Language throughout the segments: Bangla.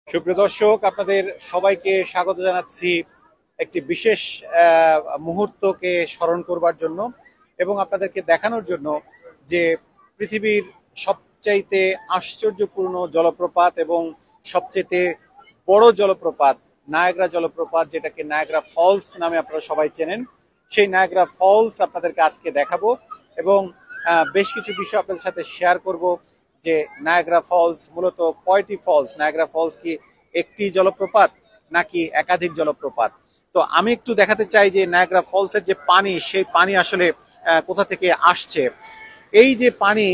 সুপ্রিয় দর্শক, আপনাদের সবাইকে স্বাগত জানাচ্ছি একটি বিশেষ মুহূর্তকে স্মরণ করবার জন্য এবং আপনাদেরকে দেখানোর জন্য যে পৃথিবীর সবচাইতে আশ্চর্যপূর্ণ জলপ্রপাত এবং সবচাইতে বড় জলপ্রপাত নায়াগ্রা জলপ্রপাত, যেটাকে নায়াগ্রা ফলস নামে আপনারা সবাই চেনেন, সেই নায়াগ্রা ফলস আপনাদেরকে আজকে দেখাবো এবং বেশ কিছু বিষয় আপনাদের সাথে শেয়ার করব। যে নায়াগ্রা ফলস মূলত কয়টি ফলস, নায়াগ্রা ফলস কি একটি জলপ্রপাত নাকি একাধিক জলপ্রপাত। তো আমি একটু দেখাতে চাই যে নায়াগ্রা ফলসের যে পানি, সেই পানি আসলে কোথা থেকে আসছে। এই যে পানি,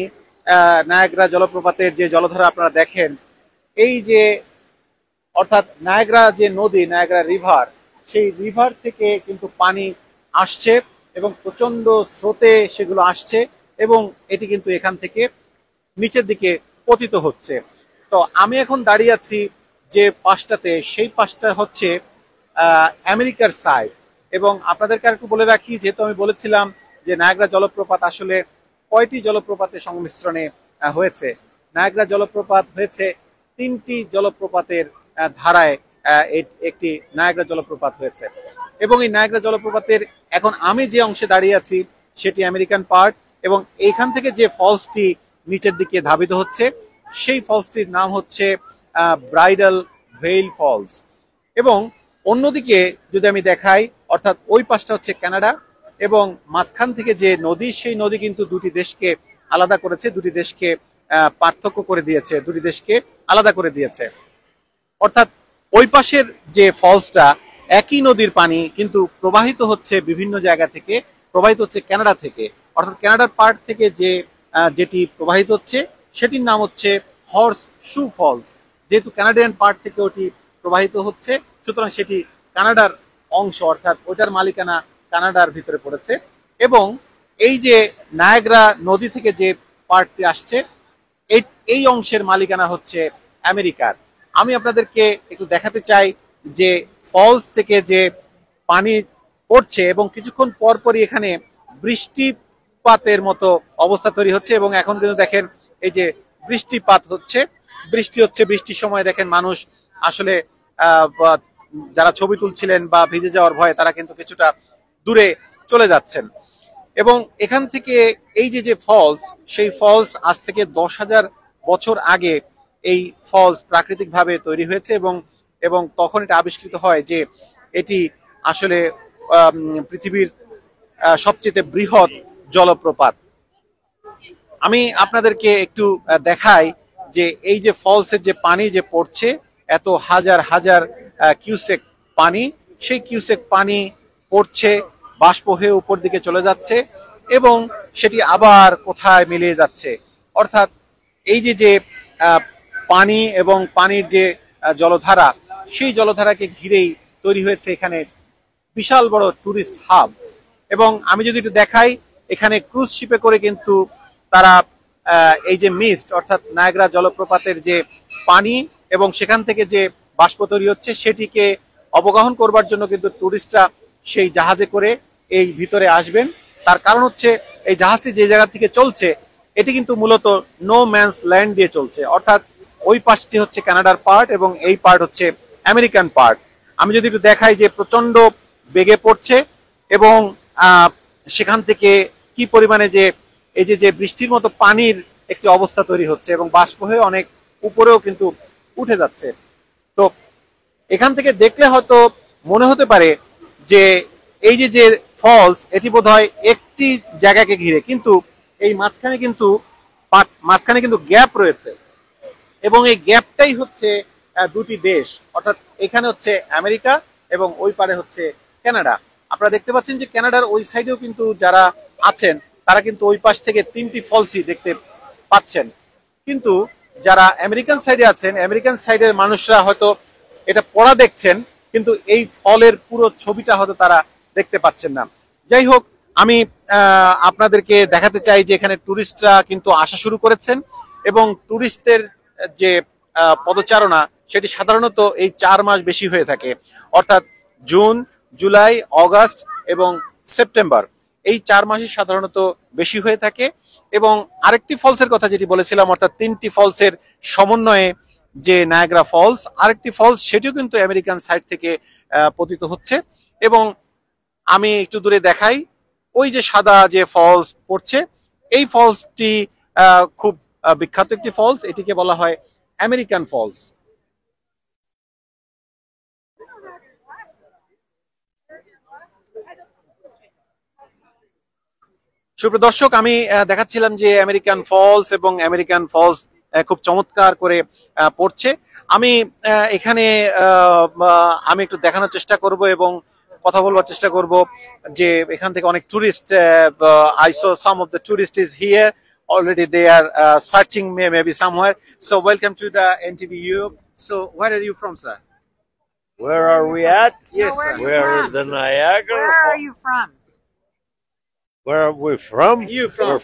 নায়াগ্রা জলপ্রপাতের যে জলধারা আপনারা দেখেন, এই যে অর্থাৎ নায়াগ্রা যে নদী, নায়াগ্রা রিভার, সেই রিভার থেকে কিন্তু পানি আসছে এবং প্রচন্ড স্রোতে সেগুলো আসছে এবং এটি কিন্তু এখান থেকে নিচের দিকে পতিত হচ্ছে। তো আমি এখন দাঁড়িয়ে আছি যে পাশটাতে, সেই পাশটা হচ্ছে আমেরিকার সাইড। এবং আপনাদেরকে একটু বলে রাখি, যেহেতু আমি বলেছিলাম যে নায়াগ্রা জলপ্রপাত আসলে কয়টি জলপ্রপাতের সংমিশ্রণে হয়েছে। নায়াগ্রা জলপ্রপাত হয়েছে তিনটি জলপ্রপাতের ধারায় একটি নায়াগ্রা জলপ্রপাত হয়েছে। এবং এই নায়াগ্রা জলপ্রপাতের এখন আমি যে অংশে দাঁড়িয়ে আছি সেটি আমেরিকান পার্ট, এবং এইখান থেকে যে ফলসটি নিচের দিকে ধাবিত হচ্ছে সেই ফলসটির নাম হচ্ছে ব্রাইডাল ভেইল ফলস। এবং অন্যদিকে যদি আমি দেখাই, অর্থাৎ ওই পাশটা হচ্ছে কানাডা, এবং মাঝখান থেকে যে নদী, সেই নদী কিন্তু দুটি দেশকে আলাদা করেছে, দুটি দেশকে পার্থক্য করে দিয়েছে, দুটি দেশকে আলাদা করে দিয়েছে। অর্থাৎ ওই পাশের যে ফলসটা একই নদীর পানি কিন্তু প্রবাহিত হচ্ছে বিভিন্ন জায়গা থেকে, প্রবাহিত হচ্ছে কানাডা থেকে, অর্থাৎ কানাডার পার্ট থেকে যেটি প্রবাহিত হচ্ছে সেটির নাম হচ্ছে হর্স শু ফলস। যেহেতু কানাডিয়ান পার্ট থেকে ওটি প্রবাহিত হচ্ছে, সুতরাং সেটি কানাডার অংশ, অর্থাৎ ওটার মালিকানা কানাডার ভিতরে পড়েছে। এবং এই যে নায়াগ্রা নদী থেকে যে পার্টটি আসছে, এই অংশের মালিকানা হচ্ছে আমেরিকার। আমি আপনাদেরকে একটু দেখাতে চাই যে ফলস থেকে যে পানি পড়ছে এবং কিছুক্ষণ পরপরই এখানে বৃষ্টিপাতের মতো অবস্থা তৈরি হচ্ছে। এবং এখন কিন্তু দেখেন এই যে বৃষ্টিপাত হচ্ছে, বৃষ্টি হচ্ছে, বৃষ্টির সময় দেখেন মানুষ আসলে যারা ছবি তুলছিলেন বা ভিজে যাওয়ার ভয়ে তারা কিন্তু কিছুটা দূরে চলে যাচ্ছেন। এবং এখান থেকে এই যে ফলস, সেই ফলস আজ থেকে 10,000 বছর আগে এই ফলস প্রাকৃতিকভাবে তৈরি হয়েছে এবং তখন এটা আবিষ্কৃত হয় যে এটি আসলে পৃথিবীর সবচেয়ে বৃহৎ জলপ্রপাত। আমি আপনাদেরকে একটু দেখাই যে এই যে ফলসের যে পানি যে পড়ছে, এত হাজার হাজার কিউসেক পানি, সেই কিউসেক পানি পড়ছে, বাষ্প হয়ে উপর দিকে চলে যাচ্ছে এবং সেটি আবার কোথায় মিলিয়ে যাচ্ছে। অর্থাৎ এই যে পানি এবং পানির যে জলধারা, সেই জলধারাকে ঘিরেই তৈরি হয়েছে এখানে বিশাল বড় টুরিস্ট হাব। এবং আমি যদি একটু দেখাই, এখানে ক্রুজ শিপে করে কিন্তু তারা এই যে মিস্ট, অর্থাৎ নায়াগ্রা জলপ্রপাতের যে পানি এবং সেখান থেকে যে বাষ্প তৈরি হচ্ছে সেটিকে অবগাহন করবার জন্য কিন্তু টুরিস্টরা সেই জাহাজে করে এই ভিতরে আসবেন। তার কারণ হচ্ছে এই জাহাজটি যে জায়গা থেকে চলছে এটি কিন্তু মূলত নো ম্যানস ল্যান্ড দিয়ে চলছে, অর্থাৎ ওই পাশটি হচ্ছে কানাডার পার্ট এবং এই পার্ট হচ্ছে আমেরিকান পার্ট। আমি যদি একটু দেখাই যে প্রচন্ড বেগে পড়ছে এবং সেখান থেকে কি পরিমাণে যে এই যে বৃষ্টির মতো পানির একটি অবস্থা তৈরি হচ্ছে এবং বাষ্প হয়ে অনেক উপরেও কিন্তু উঠে যাচ্ছে। তো এখান থেকে দেখলে হয়তো মনে হতে পারে যে এই যে ফলস, এটি বোধহয় একটি জায়গাকে ঘিরে, কিন্তু এই মাঝখানে কিন্তু গ্যাপ রয়েছে এবং এই গ্যাপটাই হচ্ছে দুটি দেশ, অর্থাৎ এখানে হচ্ছে আমেরিকা এবং ওই পারে হচ্ছে কানাডা। আপনারা দেখতে পাচ্ছেন যে কানাডার ওই সাইডেও কিন্তু যারা আছেন তারা কিন্তু ওই পাশ থেকে তিনটি ফলসই দেখতে পাচ্ছেন, কিন্তু যারা আমেরিকান সাইডে আছেন, আমেরিকান সাইডের মানুষরা হয়তো এটা পড়া দেখছেন, কিন্তু এই ফলের পুরো ছবিটা হয়তো তারা দেখতে পাচ্ছেন না। যাই হোক, আমি আপনাদেরকে দেখাতে চাই যে এখানে টুরিস্টরা কিন্তু আসা শুরু করেছেন এবং টুরিস্টদের যে পদচারণা সেটি সাধারণত এই 4 মাস বেশি হয়ে থাকে, অর্থাৎ জুন, জুলাই, অগাস্ট এবং সেপ্টেম্বর, এই 4 মাসই সাধারণত বেশি হয়ে থাকে। এবং আরেকটি ফলসের কথা যেটি বলেছিলাম, অর্থাৎ তিনটি ফলসের সমন্বয়ে যে নায়াগ্রা ফলস, আরেকটি ফলস সেটিও কিন্তু আমেরিকান সাইড থেকে পতিত হচ্ছে। এবং আমি একটু দূরে দেখাই, ওই যে সাদা যে ফলস পড়ছে, এই ফলসটি খুব বিখ্যাত একটি ফলস, এটিকে বলা হয় আমেরিকান ফলস। সুপ্রিয় দর্শক, আমি দেখাচ্ছিলাম যে আমেরিকান ফলস, এবং আমেরিকান ফলস খুব চমৎকার করে পড়ছে। আমি এখানে আমি একটু দেখানোর চেষ্টা করব এবং কথা বলবার চেষ্টা করব যে এখান থেকে অনেক tourist, I so some of the tourist is here already, they are searching maybe somewhere. So welcome to the NTV Europe. So where are you from, sir? Where are we at? Yes, where sir. are you Where from? is the Niagara? Where are you from? Where are we from? You from? We're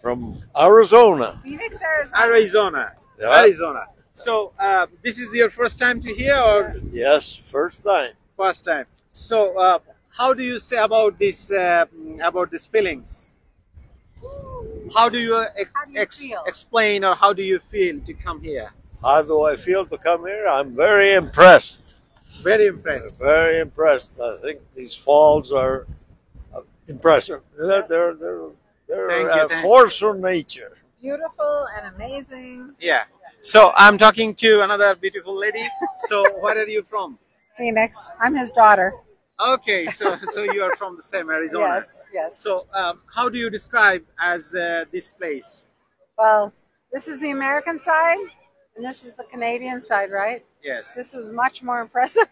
from Arizona. Phoenix, Arizona. Arizona. Yeah. Arizona. So this is your first time to hear, or Yes, first time. first time? So how do you say about these feelings? How do you, How do you feel? explain, or how do you feel to come here? How do I feel to come here? I'm very impressed. Very impressed. Very impressed. I think these falls are impressive. They're Thank you, a thank force of nature. Beautiful and amazing. Yeah. So I'm talking to another beautiful lady. So where are you from? Phoenix. I'm his daughter. Okay, so you are from the same Arizona. Yes, yes. So how do you describe as this place? Well, this is the American side, and this is the Canadian side, right? Yes. This was much more impressive.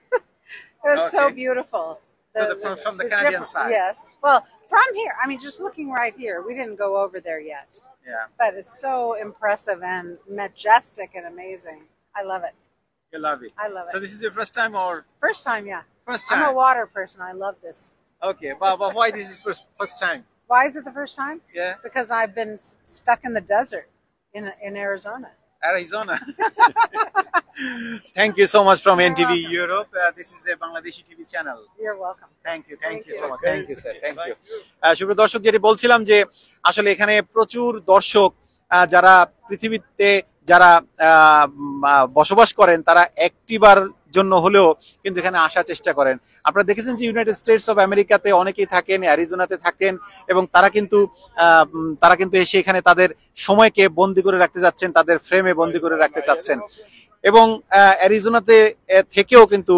It was so Okay. beautiful. So from the Canadian different- side. Yes. Well, from here, I mean, just looking right here, we didn't go over there yet, Yeah. but it's so impressive and majestic and amazing. I love it. You love it. I love So it. this is your first time, or First time, yeah. first I'm a time? water person. I love this. Okay, but why this is first time? Why is it the first time? Yeah, Because I've been stuck in the desert in Arizona. Arizona. Thank you so much from You're NTV welcome. Europe. This is a Bangladeshi TV channel. You're welcome. Thank you Thank so you. much. Thank you, sir. Thank you. সুপ্রিয় দর্শক, যেটি বলছিলাম যে আসলে এখানে প্রচুর দর্শক যারা পৃথিবীতে যারা বসবাস করেন, তারা একটিবার জন্য হলেও কিন্তু এখানে আসার চেষ্টা করেন। আপনারা দেখেছেন যে ইউনাইটেড স্টেটস অফ আমেরিকাতে অনেকেই থাকেন, অ্যারিজোনাতে থাকেন, এবং তারা কিন্তু এসে এখানে তাদের সময়কে বন্দি করে রাখতে যাচ্ছেন, তাদের ফ্রেমে বন্দি করে রাখতে চাচ্ছেন। এবং অ্যারিজোনাতে থেকেও কিন্তু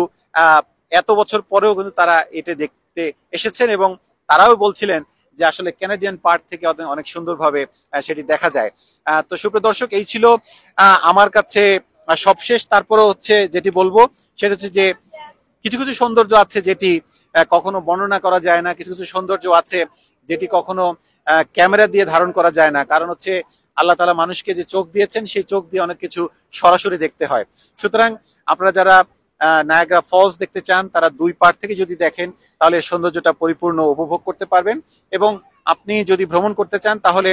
এত বছর পরেও কিন্তু তারা এটা দেখতে এসেছেন, এবং তারাও বলছিলেন যে আসলে ক্যানাডিয়ান পার্ট থেকে অনেক সুন্দরভাবে সেটি দেখা যায়। তো সুপ্রিয় দর্শক, এই ছিল আমার কাছে সবশেষ। তারপরেও হচ্ছে যেটি বলবো সেটা হচ্ছে যে কিছু কিছু সৌন্দর্য আছে যেটি কখনো বর্ণনা করা যায় না, কিছু কিছু সৌন্দর্য আছে যেটি কখনো ক্যামেরা দিয়ে ধারণ করা যায় না। কারণ হচ্ছে আল্লাহ তাআলা মানুষকে যে চোখ দিয়েছেন, সেই চোখ দিয়ে অনেক কিছু সরাসরি দেখতে হয়। সুতরাং আপনারা যারা নায়াগ্রা ফলস দেখতে চান, তারা দুই পার্ট থেকে যদি দেখেন, তাহলে সৌন্দর্যটা পরিপূর্ণ উপভোগ করতে পারবেন। এবং আপনি যদি ভ্রমণ করতে চান, তাহলে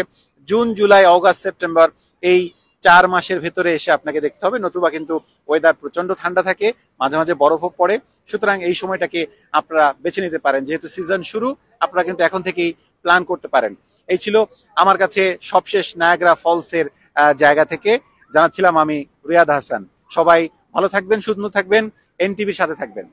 জুন, জুলাই, অগাস্ট, সেপ্টেম্বর এই 4 মাসের ভেতরে এসে আপনাকে দেখতে হবে, নতুবা কিন্তু ওয়েদার প্রচন্ড ঠান্ডা থাকে, মাঝে মাঝে বরফও পড়ে। সুতরাং এই সময়টাকে আপনারা বেছে নিতে পারেন, যেহেতু সিজন শুরু, আপনারা কিন্তু এখন থেকেই প্ল্যান করতে পারেন। এই ছিল আমার কাছে সবশেষ নায়াগ্রা ফলসের জায়গা থেকে জানাচ্ছিলাম আমি রিয়াদ হাসান। সবাই ভালো থাকবেন, সুন্দর থাকবেন, এনটিভির সাথে থাকবেন।